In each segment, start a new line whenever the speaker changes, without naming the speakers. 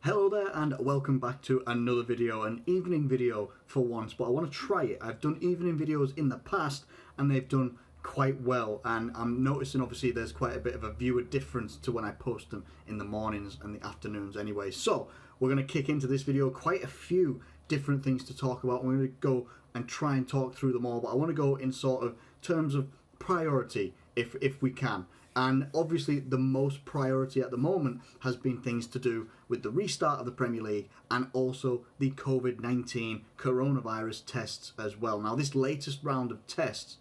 Hello there and welcome back to another video, an evening video for once, but I want to try it. I've done evening videos in the past and they've done quite well, and I'm noticing obviously there's quite a bit of a viewer difference to when I post them in the mornings and the afternoons anyway. So we're going to kick into this video, quite a few different things to talk about. We're going to go and try and talk through them all, but I want to go in sort of terms of priority if we can. And obviously the most priority at the moment has been things to do with the restart of the Premier League and also the COVID-19 coronavirus tests as well. Now this latest round of tests,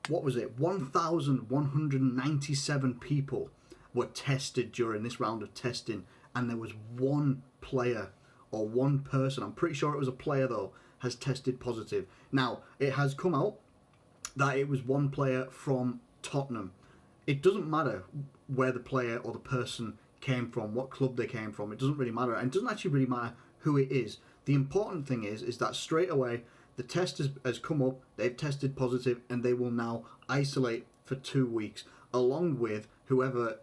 what was it? 1,197 people were tested during this round of testing, and there was one player or one person, I'm pretty sure it was a player though, has tested positive. Now it has come out that it was one player from Tottenham. It doesn't matter where the player or the person came from, what club they came from. It doesn't really matter, and it doesn't actually really matter who it is. The important thing is that straight away the test has come up, they've tested positive, and they will now isolate for 2 weeks, along with whoever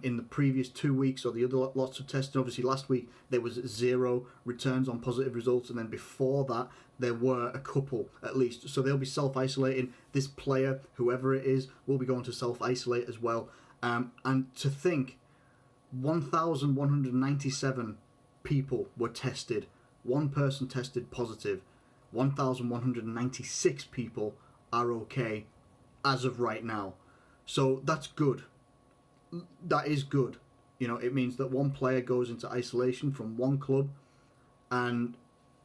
in the previous 2 weeks or the other lots of testing. Obviously last week there was 0 returns on positive results, and then before that there were a couple at least, so they'll be self-isolating. This player, whoever it is, will be going to self-isolate as well, and to think 1,197 people were tested, one person tested positive, 1,196 people are okay as of right now. So that's good. That is good. You know, it means that one player goes into isolation from one club, and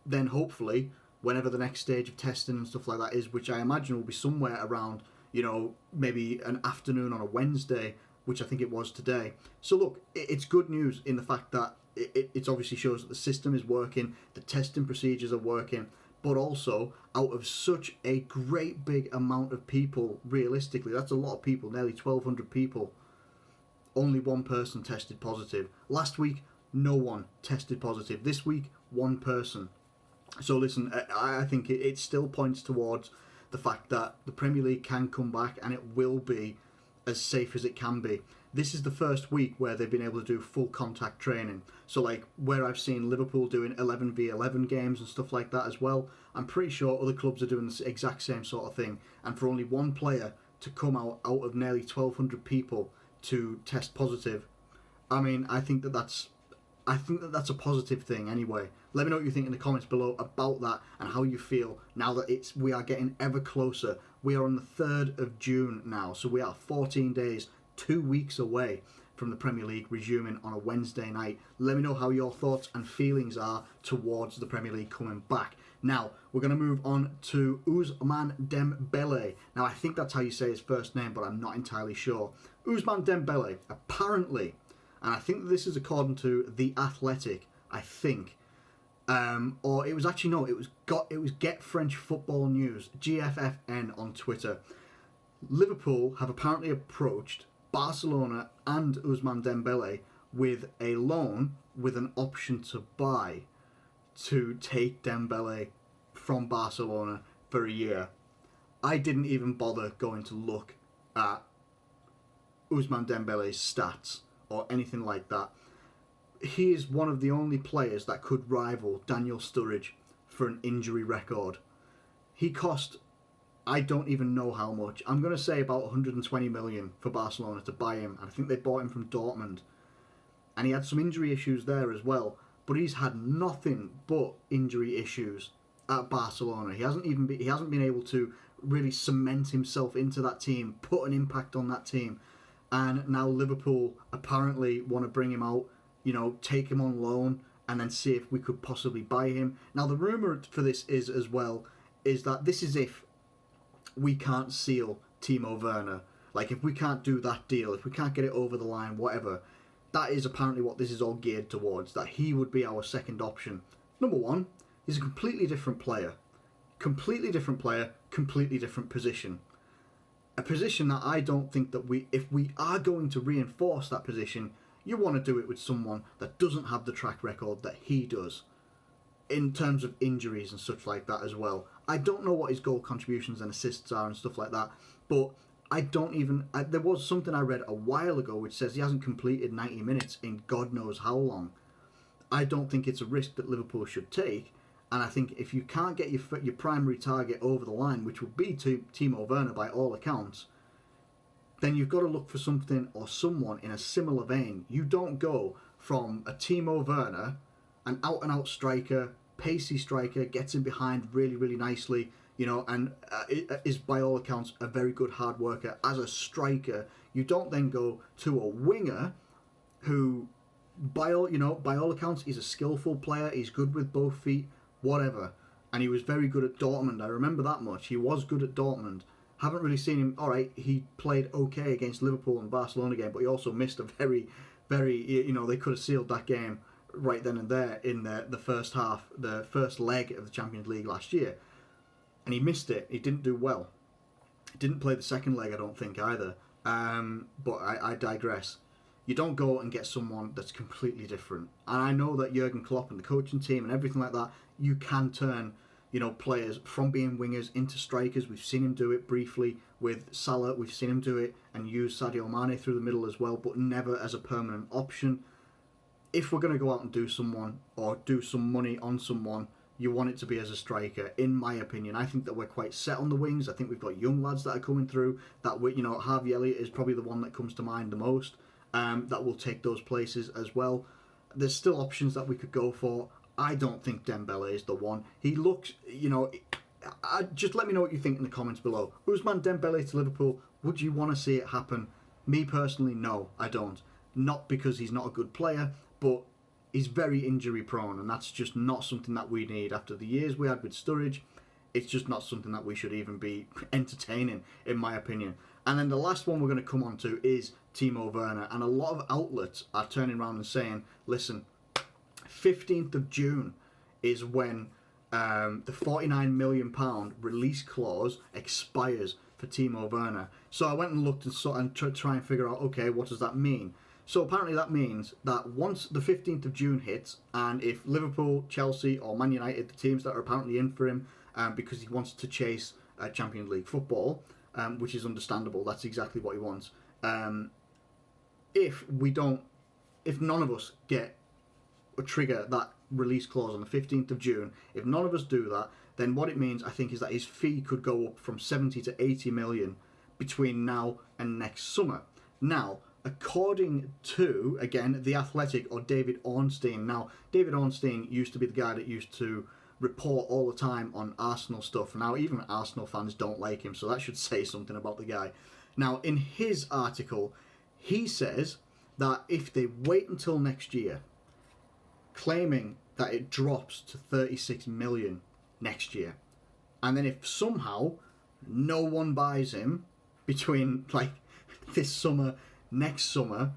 then hopefully whenever the next stage of testing and stuff like that is, which I imagine will be somewhere around, you know, maybe an afternoon on a Wednesday, which I think it was today. So look, it's good news in the fact that it obviously shows that the system is working, the testing procedures are working, but also out of such a great big amount of people, realistically, that's a lot of people, nearly 1,200 people, only one person tested positive. Last week, no one tested positive. This week, one person. So listen, I think it still points towards the fact that the Premier League can come back, and it will be as safe as it can be. This is the first week where they've been able to do full contact training. So like where I've seen Liverpool doing 11v11 games and stuff like that as well, I'm pretty sure other clubs are doing the exact same sort of thing. And for only one player to come out of nearly 1,200 people to test positive, I mean, I think that that's a positive thing anyway. Let me know what you think in the comments below about that and how you feel now that we are getting ever closer. We are on the 3rd of June now, so we are 14 days, 2 weeks away from the Premier League resuming on a Wednesday night. Let me know how your thoughts and feelings are towards the Premier League coming back. Now, we're going to move on to Ousmane Dembele. Now, I think that's how you say his first name, but I'm not entirely sure. Ousmane Dembele, apparently, and I think this is according to The Athletic, I think, or it was actually, no, it was Get French Football News, GFFN on Twitter. Liverpool have apparently approached Barcelona and Ousmane Dembele with a loan with an option to buy to take Dembele from Barcelona for a year. I didn't even bother going to look at Ousmane Dembele's stats or anything like that. He is one of the only players that could rival Daniel Sturridge for an injury record. He cost, I don't even know how much. I'm going to say about 120 million for Barcelona to buy him. And I think they bought him from Dortmund. And he had some injury issues there as well. But he's had nothing but injury issues at Barcelona. He hasn't been able to really cement himself into that team, put an impact on that team. And now Liverpool apparently want to bring him out, you know, take him on loan and then see if we could possibly buy him. Now the rumour for this is that this is if we can't seal Timo Werner. Like if we can't do that deal, if we can't get it over the line, whatever. That is apparently what this is all geared towards, that he would be our second option. Number one, he's a completely different player. Completely different player, completely different position. A position that I don't think that if we are going to reinforce that position, you want to do it with someone that doesn't have the track record that he does in terms of injuries and such like that as well. I don't know what his goal contributions and assists are and stuff like that, but there was something I read a while ago which says he hasn't completed 90 minutes in God knows how long. I don't think it's a risk that Liverpool should take. And I think if you can't get your primary target over the line, which would be Timo Werner by all accounts, then you've got to look for something or someone in a similar vein. You don't go from a Timo Werner, an out-and-out striker, pacey striker, gets in behind really, really nicely, and is by all accounts a very good hard worker as a striker. You don't then go to a winger who, by all accounts, is a skillful player. He's good with both feet, whatever. And he was very good at Dortmund. I remember that much. He was good at Dortmund. Haven't really seen him. All right, he played okay against Liverpool and Barcelona game, but he also missed a very, very, they could have sealed that game right then and there in the first half, the first leg of the Champions League last year. And he missed it. He didn't do well. He didn't play the second leg, I don't think, either. But I digress. You don't go and get someone that's completely different. And I know that Jurgen Klopp and the coaching team and everything like that, you can turn players from being wingers into strikers. We've seen him do it briefly with Salah. We've seen him do it and use Sadio Mane through the middle as well, but never as a permanent option. If we're going to go out and do someone or do some money on someone, you want it to be as a striker, in my opinion. I think that we're quite set on the wings. I think we've got young lads that are coming through. That Harvey Elliott is probably the one that comes to mind the most. That will take those places as well. There's still options that we could go for. I don't think Dembele is the one. He looks, just let me know what you think in the comments below. Ousmane Dembele to Liverpool, would you want to see it happen? Me personally, no, I don't. Not because he's not a good player, but he's very injury prone, and that's just not something that we need. After the years we had with Sturridge, it's just not something that we should even be entertaining, in my opinion. And then the last one we're going to come on to is Timo Werner, and a lot of outlets are turning around and saying, listen, 15th of June is when the £49 million release clause expires for Timo Werner. So I went and looked and try and figure out, okay, what does that mean? So apparently that means that once the 15th of June hits, and if Liverpool, Chelsea or Man United, the teams that are apparently in for him because he wants to chase Champions League football, which is understandable, that's exactly what he wants. If none of us get or trigger that release clause on the 15th of June, if none of us do that, then what it means, I think, is that his fee could go up from 70 to 80 million between now and next summer. Now, according to, again, The Athletic or David Ornstein. Now, David Ornstein used to be the guy that used to report all the time on Arsenal stuff. Now, even Arsenal fans don't like him, so that should say something about the guy. Now, in his article, he says that if they wait until next year, claiming that it drops to 36 million next year, and then if somehow no one buys him between this summer, next summer,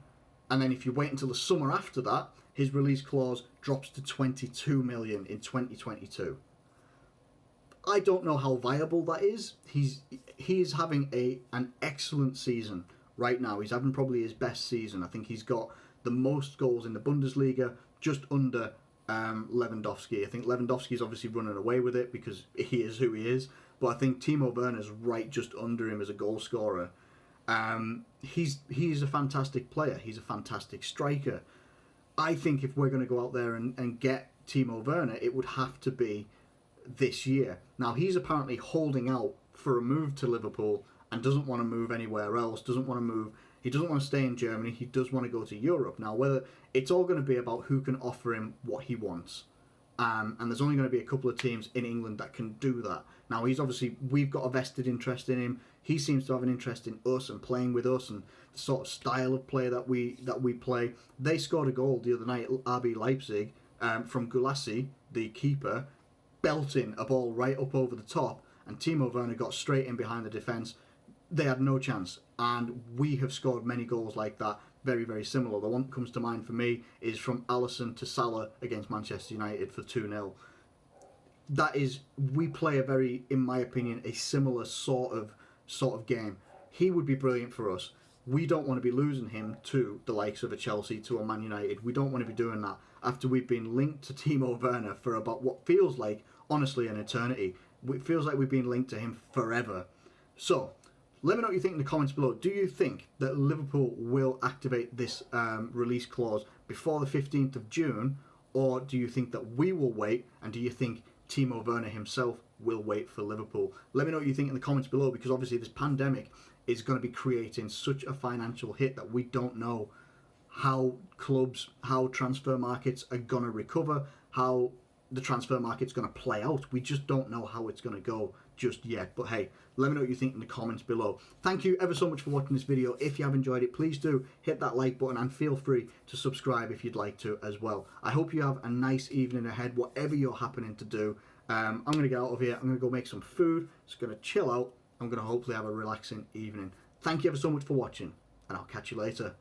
and then if you wait until the summer after that, his release clause drops to 22 million in 2022. I don't know how viable that is. He's having an excellent season right now. He's having probably his best season. I think he's got the most goals in the Bundesliga, just under Lewandowski. I think Lewandowski's obviously running away with it because he is who he is, but I think Timo Werner's right just under him as a goal scorer. He's a fantastic player. He's a fantastic striker. I think if we're going to go out there and get Timo Werner, it would have to be this year. Now, he's apparently holding out for a move to Liverpool and doesn't want to move anywhere else, doesn't want to move. He doesn't want to stay in Germany. He does want to go to Europe. Now, whether it's all going to be about who can offer him what he wants. And there's only going to be a couple of teams in England that can do that. Now, we've got a vested interest in him. He seems to have an interest in us and playing with us and the sort of style of play that we play. They scored a goal the other night at RB Leipzig from Gulassi, the keeper, belting a ball right up over the top, and Timo Werner got straight in behind the defence. They had no chance, and we have scored many goals like that, very, very similar. The one that comes to mind for me is from Alisson to Salah against Manchester United for 2-0. We play a very, in my opinion, a similar sort of game. He would be brilliant for us. We don't want to be losing him to the likes of a Chelsea, to a Man United. We don't want to be doing that after we've been linked to Timo Werner for about what feels like, honestly, an eternity. It feels like we've been linked to him forever. So, let me know what you think in the comments below. Do you think that Liverpool will activate this release clause before the 15th of June? Or do you think that we will wait? And do you think Timo Werner himself will wait for Liverpool? Let me know what you think in the comments below, because obviously this pandemic is going to be creating such a financial hit that we don't know how clubs, how transfer markets are going to recover, how the transfer market's going to play out. We just don't know how it's going to go just yet. But hey, let me know what you think in the comments below. Thank you ever so much for watching this video. If you have enjoyed it, please do hit that like button and feel free to subscribe if you'd like to as well. I hope you have a nice evening ahead, whatever you're happening to do. I'm going to get out of here. I'm going to go make some food. Just going to chill out. I'm going to hopefully have a relaxing evening. Thank you ever so much for watching, and I'll catch you later.